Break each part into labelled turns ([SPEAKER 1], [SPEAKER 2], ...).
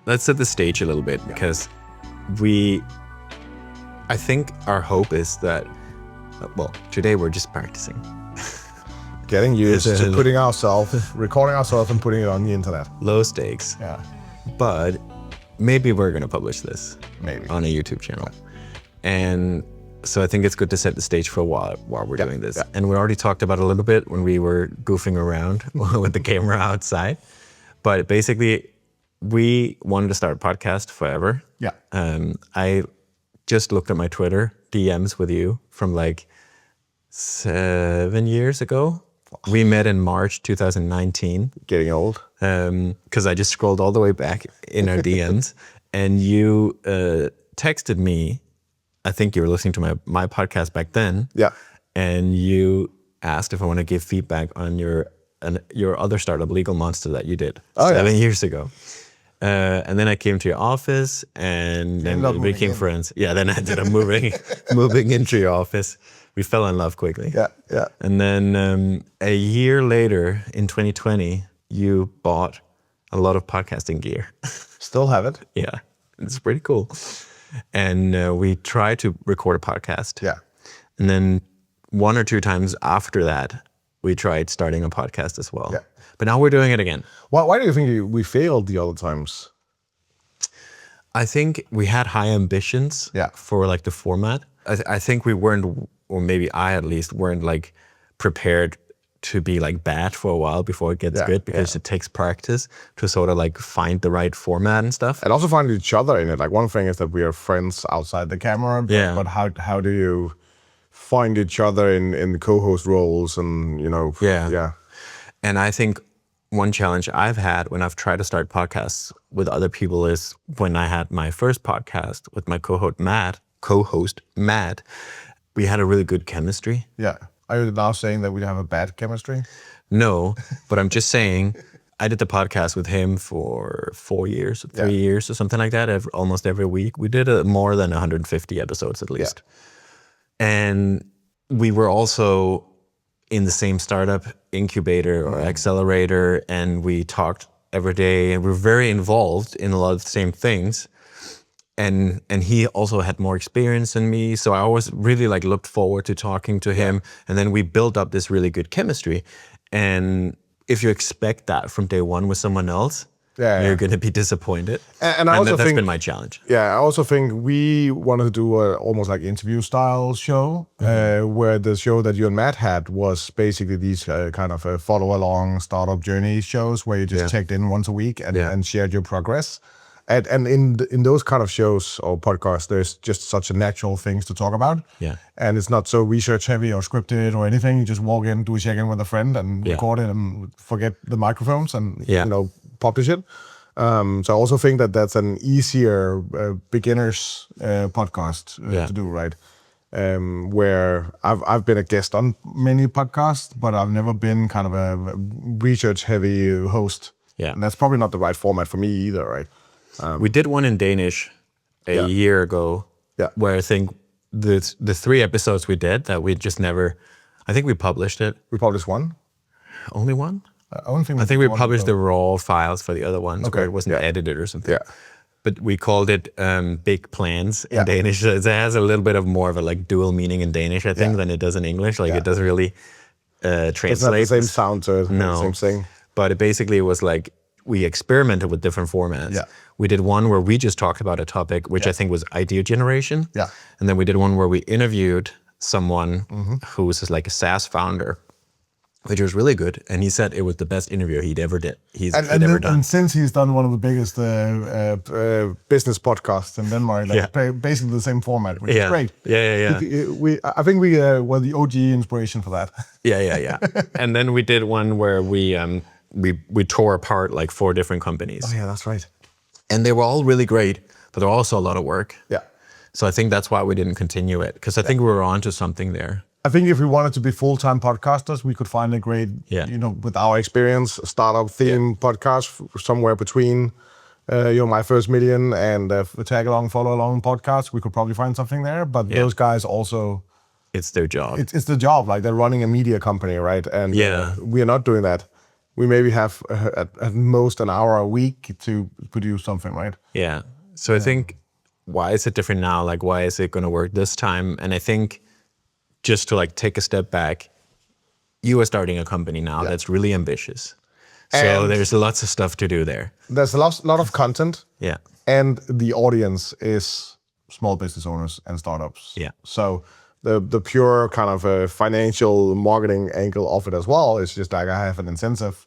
[SPEAKER 1] let's set the stage a little bit because I think our hope is that, today we're just practicing.
[SPEAKER 2] Getting used to recording ourselves and putting it on the internet.
[SPEAKER 1] Low stakes.
[SPEAKER 2] Yeah.
[SPEAKER 1] But maybe we're going to publish this on a YouTube channel. And so I think it's good to set the stage for a while we're doing this. Yeah. And we already talked about it a little bit when we were goofing around with the camera outside. But basically, we wanted to start a podcast forever.
[SPEAKER 2] Yeah.
[SPEAKER 1] I just looked at my Twitter DMs with you from like 7 years ago. We met in March 2019.
[SPEAKER 2] Getting old.
[SPEAKER 1] Because I just scrolled all the way back in our DMs. And you texted me. I think you were listening to my podcast back then.
[SPEAKER 2] Yeah.
[SPEAKER 1] And you asked if I want to give feedback on your other startup, Legal Monster, that you did 7 years ago. And then I came to your office and then we became friends. Yeah, then I ended up moving into your office. We fell in love quickly.
[SPEAKER 2] Yeah, yeah.
[SPEAKER 1] And then a year later, in 2020, you bought a lot of podcasting gear.
[SPEAKER 2] Still have it.
[SPEAKER 1] Yeah, it's pretty cool. And we tried to record a podcast.
[SPEAKER 2] Yeah.
[SPEAKER 1] And then 1 or 2 times after that, we tried starting a podcast as well.
[SPEAKER 2] Yeah.
[SPEAKER 1] But now we're doing it again.
[SPEAKER 2] Why do you think we failed the other times?
[SPEAKER 1] I think we had high ambitions for like the format. I think we weren't, or maybe I at least weren't like prepared to be like bad for a while before it gets good, because it takes practice to sort of like find the right format and stuff.
[SPEAKER 2] And also find each other in it. Like one thing is that we are friends outside the camera, but how do you find each other in the co-host roles and, you know?
[SPEAKER 1] Yeah. And I think one challenge I've had when I've tried to start podcasts with other people is when I had my first podcast with my co-host Matt, we had a really good chemistry.
[SPEAKER 2] Yeah. Are you now saying that we have a bad chemistry?
[SPEAKER 1] No, but I'm just saying I did the podcast with him for 4 years, 3 years or something like that, almost every week. We did more than 150 episodes at least. Yeah. And we were also in the same startup incubator or accelerator, and we talked every day, and we're very involved in a lot of the same things. And he also had more experience than me, so I always really like looked forward to talking to him. And then we built up this really good chemistry. And if you expect that from day one with someone else, you're going to be disappointed.
[SPEAKER 2] And I also
[SPEAKER 1] that's
[SPEAKER 2] think,
[SPEAKER 1] been my challenge.
[SPEAKER 2] Yeah, I also think we wanted to do a almost like interview style show, where the show that you and Matt had was basically these kind of follow along startup journey shows where you just checked in once a week and shared your progress. And in those kind of shows or podcasts, there's just such a natural things to talk about. Yeah. And it's not so research heavy or scripted or anything. You just walk in, do a check-in with a friend and record it and forget the microphones and, you know, publish it. So I also think that that's an easier beginner's podcast to do, right? Where I've been a guest on many podcasts, but I've never been kind of a research heavy host. Yeah. And that's probably not the right format for me either, right?
[SPEAKER 1] We did one in Danish a year ago, where I think the 3 episodes we did that we just never, I think we published it.
[SPEAKER 2] We published one?
[SPEAKER 1] Only one?
[SPEAKER 2] I
[SPEAKER 1] think we published the raw files for the other ones where it wasn't edited or something. Yeah. But we called it Big Plans in Danish. It has a little bit of more of a like dual meaning in Danish, I think, than it does in English. Like it doesn't really translate.
[SPEAKER 2] It's not the same sound to it, the same thing.
[SPEAKER 1] But it basically was like, we experimented with different formats. Yeah. We did one where we just talked about a topic, which I think was idea generation. Yeah. And then we did one where we interviewed someone who was like a SaaS founder, which was really good. And he said it was the best interview he'd ever done.
[SPEAKER 2] And since he's done one of the biggest business podcasts in Denmark, basically the same format, which is great.
[SPEAKER 1] Yeah.
[SPEAKER 2] I think we were the OG inspiration for that.
[SPEAKER 1] Yeah. And then we did one where we tore apart like 4 different companies.
[SPEAKER 2] Oh yeah, that's right.
[SPEAKER 1] And they were all really great, but they're also a lot of work.
[SPEAKER 2] Yeah.
[SPEAKER 1] So I think that's why we didn't continue it, because I think we were onto something there.
[SPEAKER 2] I think if we wanted to be full-time podcasters, we could find a great, you know, with our experience, startup theme podcast somewhere between, my first million and tag along, follow along podcast. We could probably find something there. But those guys also,
[SPEAKER 1] it's their job.
[SPEAKER 2] It's the job. Like they're running a media company, right? And we are not doing that. we maybe have at most an hour a week to produce something, right?
[SPEAKER 1] Yeah. So I think, why is it different now? Like, why is it going to work this time? And I think, just to like take a step back, you are starting a company now that's really ambitious. So
[SPEAKER 2] And
[SPEAKER 1] there's lots of stuff to do there.
[SPEAKER 2] there's a lot of content.
[SPEAKER 1] Yeah.
[SPEAKER 2] And the audience is small business owners and startups.
[SPEAKER 1] Yeah.
[SPEAKER 2] So the pure kind of financial marketing angle of it as well is just like I have an incentive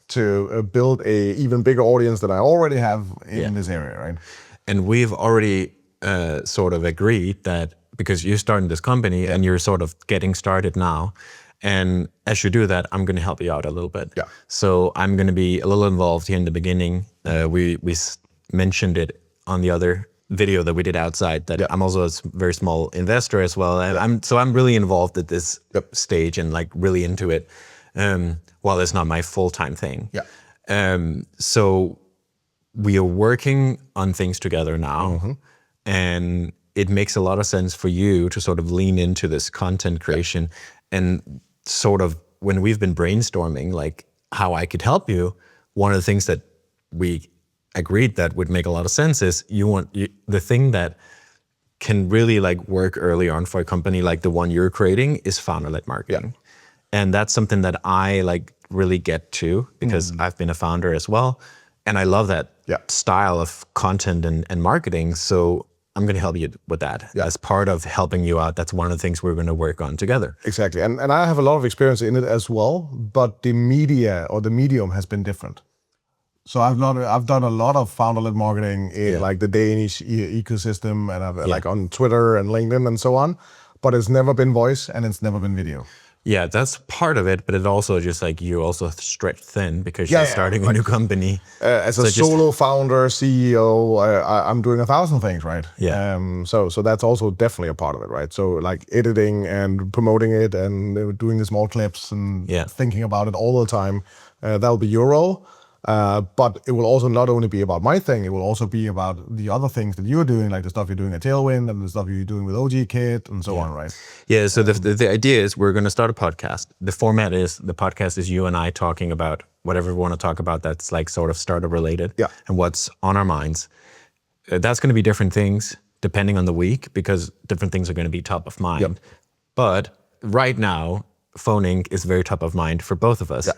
[SPEAKER 2] to build a even bigger audience than I already have in this area, right?
[SPEAKER 1] And we've already sort of agreed that, because you're starting this company and you're sort of getting started now, and as you do that, I'm going to help you out a little bit.
[SPEAKER 2] Yeah.
[SPEAKER 1] So I'm going to be a little involved here in the beginning. We mentioned it on the other video that we did outside, that I'm also a very small investor as well. And I'm really involved at this stage and like really into it. While it's not my full-time thing.
[SPEAKER 2] Yeah.
[SPEAKER 1] So we are working on things together now, and it makes a lot of sense for you to sort of lean into this content creation. And sort of when we've been brainstorming like how I could help you, one of the things that we agreed that would make a lot of sense is the thing that can really like work early on for a company like the one you're creating is founder-led marketing. And that's something that I like really get to, because I've been a founder as well. And I love that style of content and marketing. So I'm going to help you with that as part of helping you out. That's one of the things we're going to work on together.
[SPEAKER 2] Exactly. And I have a lot of experience in it as well, but the media or the medium has been different. So I've done a lot of founder-led marketing in like the Danish ecosystem, and I've like on Twitter and LinkedIn and so on, but it's never been voice and it's never been video.
[SPEAKER 1] Yeah, that's part of it, but it also just like you also stretch thin because you're starting a new company.
[SPEAKER 2] As a solo founder, CEO, I'm doing 1,000 things, right?
[SPEAKER 1] Yeah.
[SPEAKER 2] So that's also definitely a part of it, right? So like editing and promoting it and doing the small clips and thinking about it all the time, that'll be your role. But it will also not only be about my thing, it will also be about the other things that you're doing, like the stuff you're doing at Tailwind and the stuff you're doing with OG Kit and so on, right?
[SPEAKER 1] Yeah, so the idea is we're going to start a podcast. The format is, the podcast is you and I talking about whatever we want to talk about that's like sort of startup related and what's on our minds. That's going to be different things depending on the week, because different things are going to be top of mind. But right now, Phone.inc is very top of mind for both of us.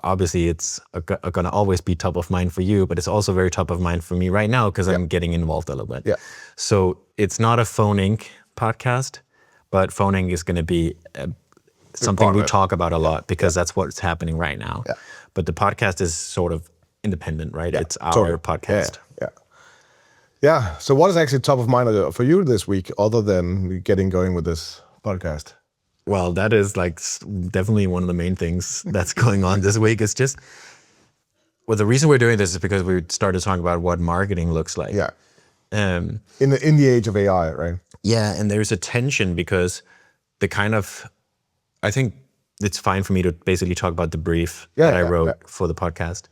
[SPEAKER 1] Obviously, it's going to always be top of mind for you, but it's also very top of mind for me right now because I'm getting involved a little bit. So it's not a Phone.inc podcast, but Phone.inc is going to be something we talk about a lot because that's what's happening right now. But the podcast is sort of independent, right? It's our podcast.
[SPEAKER 2] Yeah. So what is actually top of mind for you this week, other than getting going with this podcast?
[SPEAKER 1] Well, that is like definitely one of the main things that's going on this week. It's just, well, the reason we're doing this is because we started talking about what marketing looks like.
[SPEAKER 2] In the age of AI, right?
[SPEAKER 1] Yeah, and there's a tension because I think it's fine for me to basically talk about the brief that I wrote for the podcast.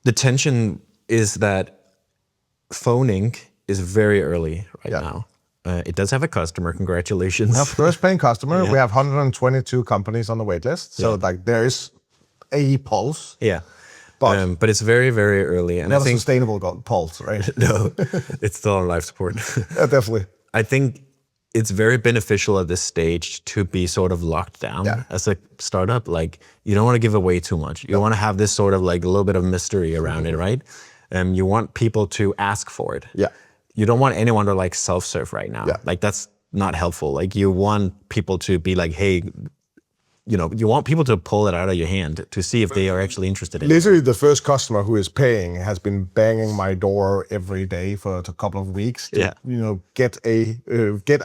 [SPEAKER 1] The tension is that Phone.inc is very early now. It does have a customer. Congratulations.
[SPEAKER 2] We have first paying customer. We have 122 companies on the wait list. So like there is a pulse.
[SPEAKER 1] But it's very, very early. And
[SPEAKER 2] not a sustainable pulse, right?
[SPEAKER 1] No, it's still on life support.
[SPEAKER 2] Definitely.
[SPEAKER 1] I think it's very beneficial at this stage to be sort of locked down as a startup. Like, you don't want to give away too much. You want to have this sort of like a little bit of mystery around it, right? You want people to ask for it. You don't want anyone to like self-serve right now. Like, that's not helpful. Like, you want people to be like, hey, you know, you want people to pull it out of your hand to see if they are actually interested in it.
[SPEAKER 2] Literally, the first customer who is paying has been banging my door every day for a couple of weeks to, you know, get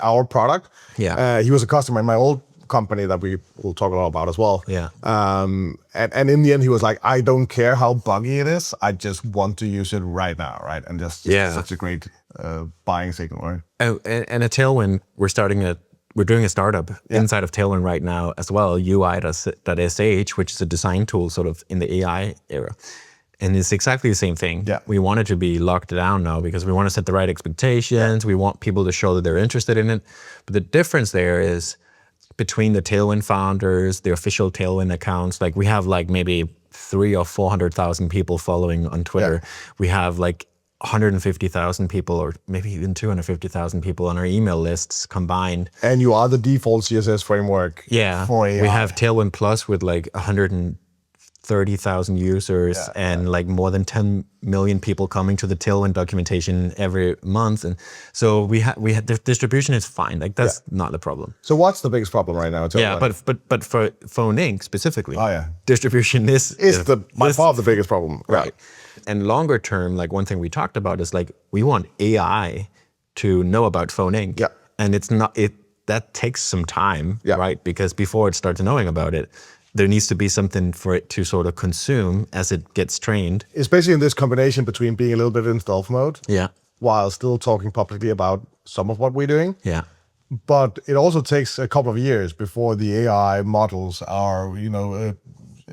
[SPEAKER 2] our product. He was a customer in my old company that we will talk a lot about as well. And in the end, he was like, I don't care how buggy it is. I just want to use it right now, right? And just such a great buying signal, right?
[SPEAKER 1] Oh, and at Tailwind, we're doing a startup inside of Tailwind right now as well, UI.sh, which is a design tool sort of in the AI era. And it's exactly the same thing. We want it to be locked down now because we want to set the right expectations. We want people to show that they're interested in it. But the difference there is between the Tailwind founders, the official Tailwind accounts, like we have like maybe 300,000 or 400,000 people following on Twitter. We have like 150,000 people, or maybe even 250,000 people on our email lists combined.
[SPEAKER 2] And you are the default CSS framework for AI.
[SPEAKER 1] We have Tailwind Plus with like 130,000 users and like more than 10 million people coming to the Tailwind documentation every month. And so the distribution is fine. Like that's not the problem.
[SPEAKER 2] So what's the biggest problem right now?
[SPEAKER 1] But for Phone.inc specifically, distribution is
[SPEAKER 2] by far the biggest problem.
[SPEAKER 1] Right. And longer term, like one thing we talked about is like we want AI to know about Phone.inc. And that takes some time, right? Because before it starts knowing about it, there needs to be something for it to sort of consume as it gets trained.
[SPEAKER 2] Especially in this combination between being a little bit in stealth mode, while still talking publicly about some of what we're doing. But it also takes a couple of years before the AI models are,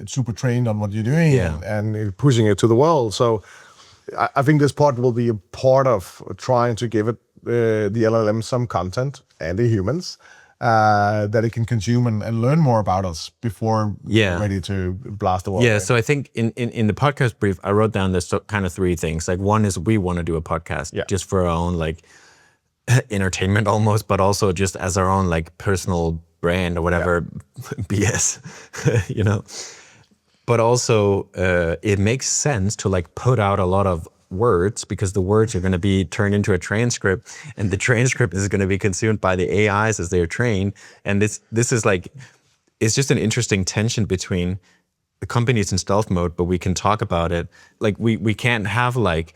[SPEAKER 2] super trained on what you're doing and pushing it to the world. So I think this part will be a part of trying to give it the LLM some content and the humans that it can consume and learn more about us before ready to blast the world.
[SPEAKER 1] Yeah, so I think in the podcast brief, I wrote down this kind of 3 things. Like one is we want to do a podcast just for our own like entertainment almost, but also just as our own like personal brand or whatever BS, But also it makes sense to like put out a lot of words because the words are going to be turned into a transcript and the transcript is going to be consumed by the AIs as they're trained. And this is like, it's just an interesting tension between the company's in stealth mode, but we can talk about it. Like we can't have like,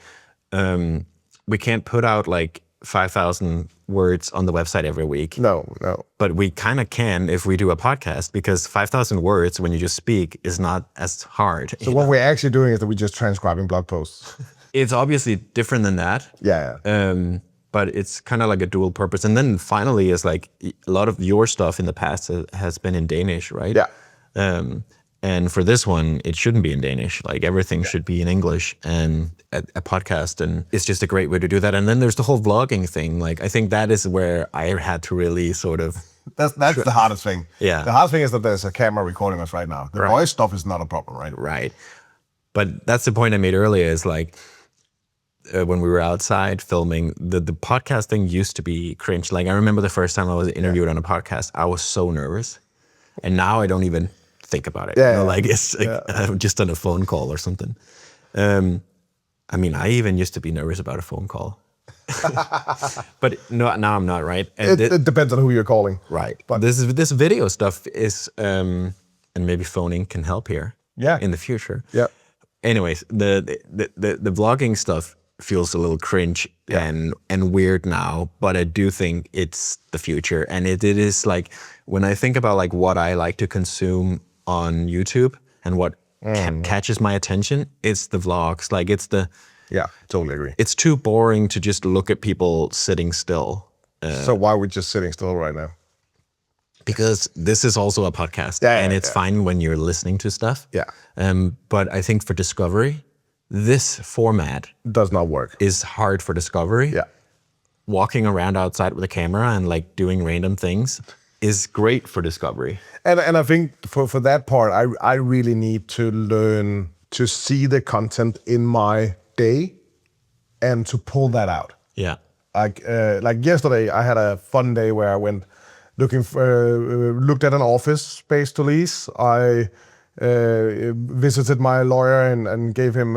[SPEAKER 1] we can't put out like 5,000 words on the website every week.
[SPEAKER 2] No.
[SPEAKER 1] But we kind of can if we do a podcast because 5,000 words when you just speak is not as hard.
[SPEAKER 2] So what we're actually doing is that we're just transcribing blog posts.
[SPEAKER 1] It's obviously different than that. But it's kind of like a dual purpose. And then finally is like a lot of your stuff in the past has been in Danish, right? And for this one, it shouldn't be in Danish. Like everything should be in English and a podcast. And it's just a great way to do that. And then there's the whole vlogging thing. Like I think that is where I had to really sort of...
[SPEAKER 2] That's the hardest thing. The hardest thing is that there's a camera recording us right now. The voice stuff is not a problem, right?
[SPEAKER 1] Right. But that's the point I made earlier is like, when we were outside filming, the podcast thing used to be cringe. Like I remember the first time I was interviewed on a podcast, I was so nervous. And now I don't even think about it. Like it's like I've just done a phone call or something. I mean, I even used to be nervous about a phone call. But no, now I'm not, right? And
[SPEAKER 2] it depends on who you're calling.
[SPEAKER 1] Right. But this video stuff is, and maybe Phone.inc can help here in the future. Anyways, the vlogging stuff feels a little cringe and weird now, but I do think it's the future. And it is like, when I think about like what I like to consume on YouTube and what catches my attention, it's the vlogs. Like it's the...
[SPEAKER 2] totally agree.
[SPEAKER 1] It's too boring to just look at people sitting still.
[SPEAKER 2] So why are we just sitting still right now?
[SPEAKER 1] Because this is also a podcast and it's fine when you're listening to stuff. But I think for discovery, this format
[SPEAKER 2] does not work.
[SPEAKER 1] Is hard for discovery. Walking around outside with a camera and like doing random things is great for discovery.
[SPEAKER 2] And I think for that part, I really need to learn to see the content in my day and to pull that out. Like yesterday, I had a fun day where I went looked at an office space to lease. I visited my lawyer and gave him,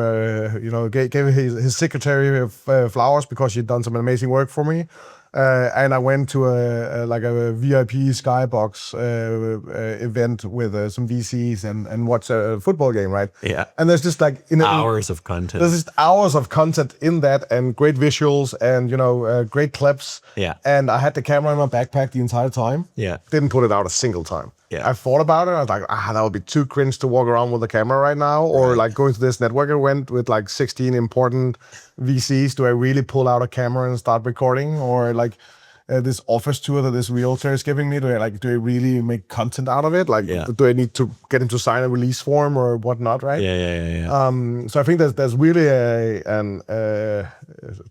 [SPEAKER 2] gave his secretary flowers because she'd done some amazing work for me. And I went to a VIP skybox event with some VCs and watched a football game, right? And there's just like
[SPEAKER 1] hours of content.
[SPEAKER 2] There's just hours of content in that and great visuals and great clips. And I had the camera in my backpack the entire time. Didn't put it out a single time. I thought about it. I was like, that would be too cringe to walk around with a camera right now. Or like going to this network event with like 16 important VCs. Do I really pull out a camera and start recording? Or like this office tour that this realtor is giving me, do I really make content out of it? Like, do I need to get him to sign a release form or whatnot, right? So I think there's really a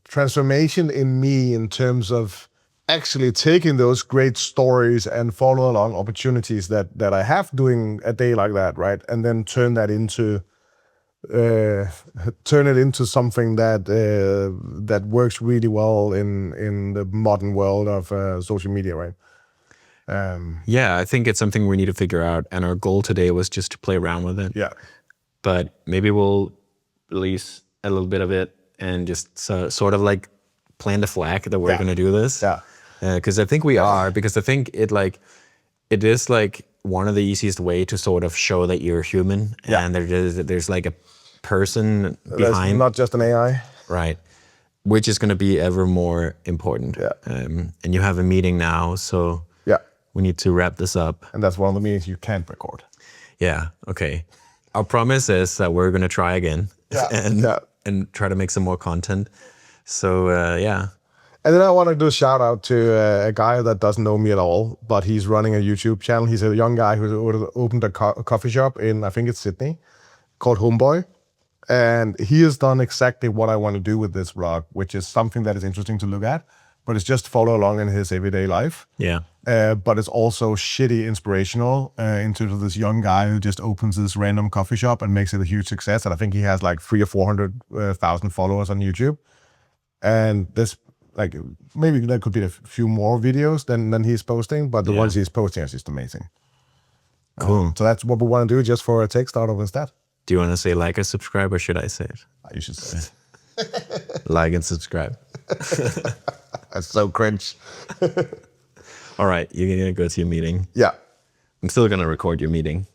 [SPEAKER 2] transformation in me in terms of actually taking those great stories and follow along opportunities that I have doing a day like that, right? And then turn it into something that works really well in the modern world of social media, right?
[SPEAKER 1] Yeah, I think it's something we need to figure out. And our goal today was just to play around with it.
[SPEAKER 2] Yeah.
[SPEAKER 1] But maybe we'll release a little bit of it and just sort of like plant the flag that we're going to do this.
[SPEAKER 2] Yeah.
[SPEAKER 1] Because I think we are, because I think it is like one of the easiest way to sort of show that you're human.
[SPEAKER 2] Yeah.
[SPEAKER 1] And there's like a person
[SPEAKER 2] That's
[SPEAKER 1] behind.
[SPEAKER 2] not just an AI.
[SPEAKER 1] Right. Which is going to be ever more important.
[SPEAKER 2] Yeah.
[SPEAKER 1] And you have a meeting now, so we need to wrap this up.
[SPEAKER 2] And that's one of the meetings you can't record.
[SPEAKER 1] Yeah, okay. Our promise is that we're going to try again and try to make some more content. So, yeah.
[SPEAKER 2] And then I want to do a shout out to a guy that doesn't know me at all, but he's running a YouTube channel. He's a young guy who opened a coffee shop in, I think it's Sydney, called Homeboy. And he has done exactly what I want to do with this vlog, which is something that is interesting to look at, but it's just follow along in his everyday life.
[SPEAKER 1] Yeah.
[SPEAKER 2] But it's also shitty inspirational into this young guy who just opens this random coffee shop and makes it a huge success. And I think he has like 300,000 or 400,000 followers on YouTube. And this, like, maybe there could be a few more videos than he's posting, but the ones he's posting are just amazing.
[SPEAKER 1] Cool.
[SPEAKER 2] So that's what we want to do, just for a take start of instead.
[SPEAKER 1] Do you want to say like or subscribe, or should I say it?
[SPEAKER 2] You should say it.
[SPEAKER 1] Like and subscribe.
[SPEAKER 2] That's so cringe.
[SPEAKER 1] All right, you're going to go to your meeting.
[SPEAKER 2] Yeah.
[SPEAKER 1] I'm still going to record your meeting.